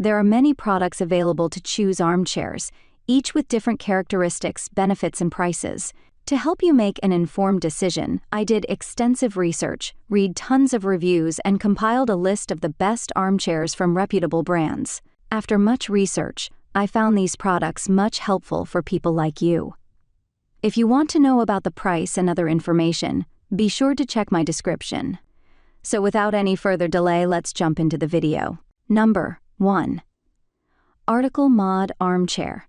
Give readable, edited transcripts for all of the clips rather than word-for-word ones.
There are many products available to choose armchairs, each with different characteristics, benefits, and prices. To help you make an informed decision, I did extensive research, read tons of reviews, and compiled a list of the best armchairs from reputable brands. After much research, I found these products much helpful for people like you. If you want to know about the price and other information, be sure to check my description. So without any further delay, let's jump into the video. Number 1. Article Mod Armchair.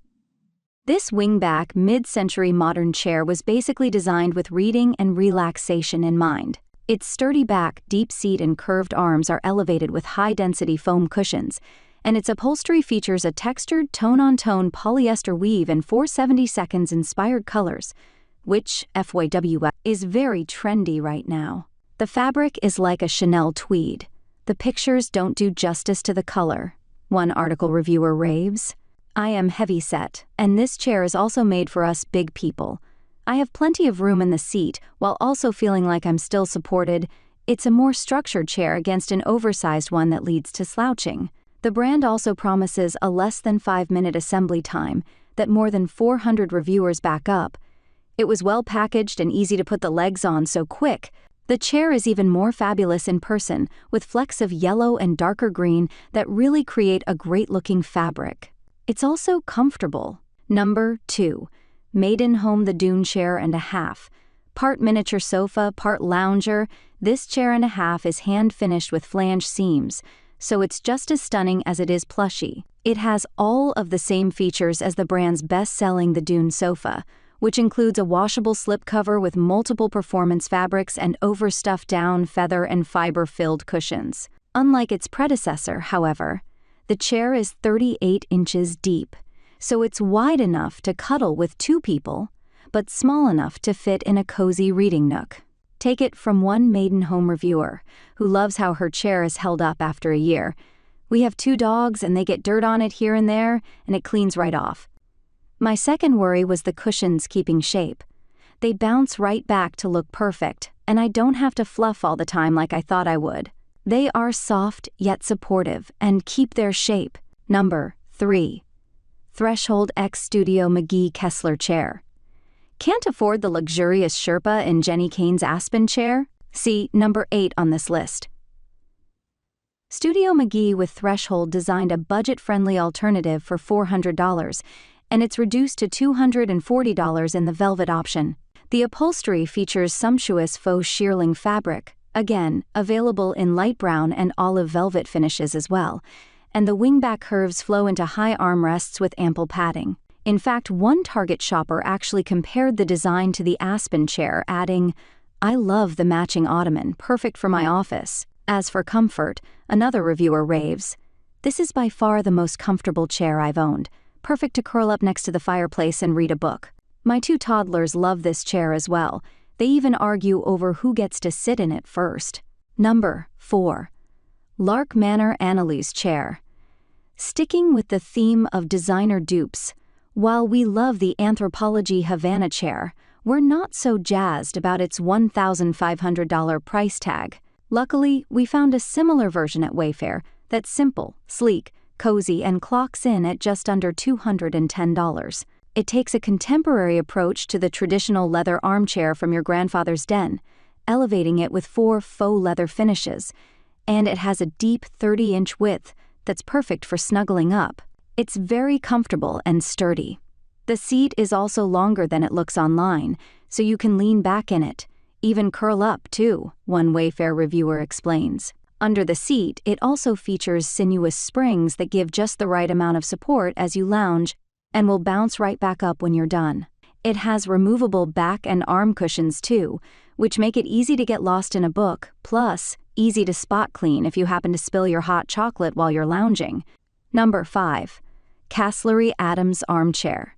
This wingback mid-century modern chair was basically designed with reading and relaxation in mind. Its sturdy back, deep seat, and curved arms are elevated with high-density foam cushions, and its upholstery features a textured tone-on-tone polyester weave in 470 inspired colors, which, FYW, is very trendy right now. The fabric is like a Chanel tweed. The pictures don't do justice to the color, one article reviewer raves. I am heavy-set, and this chair is also made for us big people. I have plenty of room in the seat, while also feeling like I'm still supported. It's a more structured chair against an oversized one that leads to slouching. The brand also promises a less than 5-minute assembly time that more than 400 reviewers back up. It was well packaged and easy to put the legs on, so quick. The chair is even more fabulous in person, with flecks of yellow and darker green that really create a great-looking fabric. It's also comfortable. Number 2. Maiden Home the Dune Chair and a Half. Part miniature sofa, part lounger, this chair and a half is hand-finished with flange seams, so it's just as stunning as it is plushy. It has all of the same features as the brand's best-selling the Dune sofa, which includes a washable slipcover with multiple performance fabrics and overstuffed down, feather, and fiber-filled cushions. Unlike its predecessor, however, the chair is 38 inches deep, so it's wide enough to cuddle with 2 people, but small enough to fit in a cozy reading nook. Take it from one Maiden Home reviewer, who loves how her chair is held up after a year. We have 2 dogs and they get dirt on it here and there, and it cleans right off. My second worry was the cushions keeping shape. They bounce right back to look perfect, and I don't have to fluff all the time like I thought I would. They are soft yet supportive and keep their shape. Number 3. Threshold X Studio McGee Kessler Chair. Can't afford the luxurious Sherpa in Jenny Kane's Aspen chair? See number 8 on this list. Studio McGee with Threshold designed a budget-friendly alternative for $400, and it's reduced to $240 in the velvet option. The upholstery features sumptuous faux shearling fabric, again, available in light brown and olive velvet finishes as well, and the wingback curves flow into high armrests with ample padding. In fact, one Target shopper actually compared the design to the Aspen chair, adding, "I love the matching ottoman, perfect for my office." As for comfort, another reviewer raves, "This is by far the most comfortable chair I've owned, perfect to curl up next to the fireplace and read a book." My 2 toddlers love this chair as well. They even argue over who gets to sit in it first. Number 4. Lark Manor Anneluise Chair. Sticking with the theme of designer dupes, while we love the Anthropologie Havana chair, we're not so jazzed about its $1,500 price tag. Luckily, we found a similar version at Wayfair that's simple, sleek, cozy, and clocks in at just under $210. It takes a contemporary approach to the traditional leather armchair from your grandfather's den, elevating it with 4 faux leather finishes, and it has a deep 30-inch width that's perfect for snuggling up. It's very comfortable and sturdy. The seat is also longer than it looks online, so you can lean back in it, even curl up too, one Wayfair reviewer explains. Under the seat, it also features sinuous springs that give just the right amount of support as you lounge, and will bounce right back up when you're done. It has removable back and arm cushions too, which make it easy to get lost in a book, plus easy to spot clean if you happen to spill your hot chocolate while you're lounging. Number 5. Castlery Adams Armchair.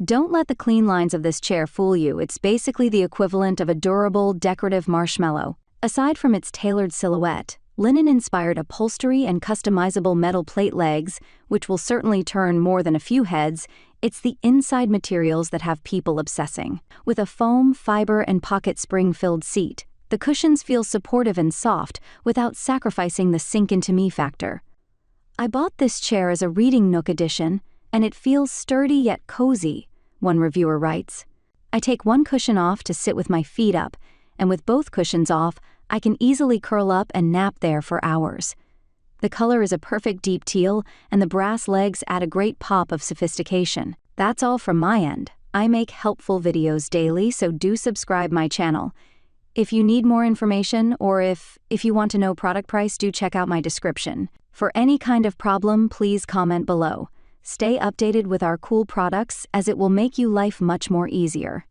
Don't let the clean lines of this chair fool you. It's basically the equivalent of a durable, decorative marshmallow. Aside from its tailored silhouette, linen-inspired upholstery and customizable metal plate legs, which will certainly turn more than a few heads, it's the inside materials that have people obsessing. With a foam, fiber, and pocket spring-filled seat, the cushions feel supportive and soft without sacrificing the sink-into-me factor. I bought this chair as a reading nook edition, and it feels sturdy yet cozy, one reviewer writes. I take one cushion off to sit with my feet up, and with both cushions off, I can easily curl up and nap there for hours. The color is a perfect deep teal, and the brass legs add a great pop of sophistication. That's all from my end. I make helpful videos daily, so do subscribe my channel. If you need more information, or if you want to know product price, do check out my description. For any kind of problem, please comment below. Stay updated with our cool products, as it will make you life much more easier.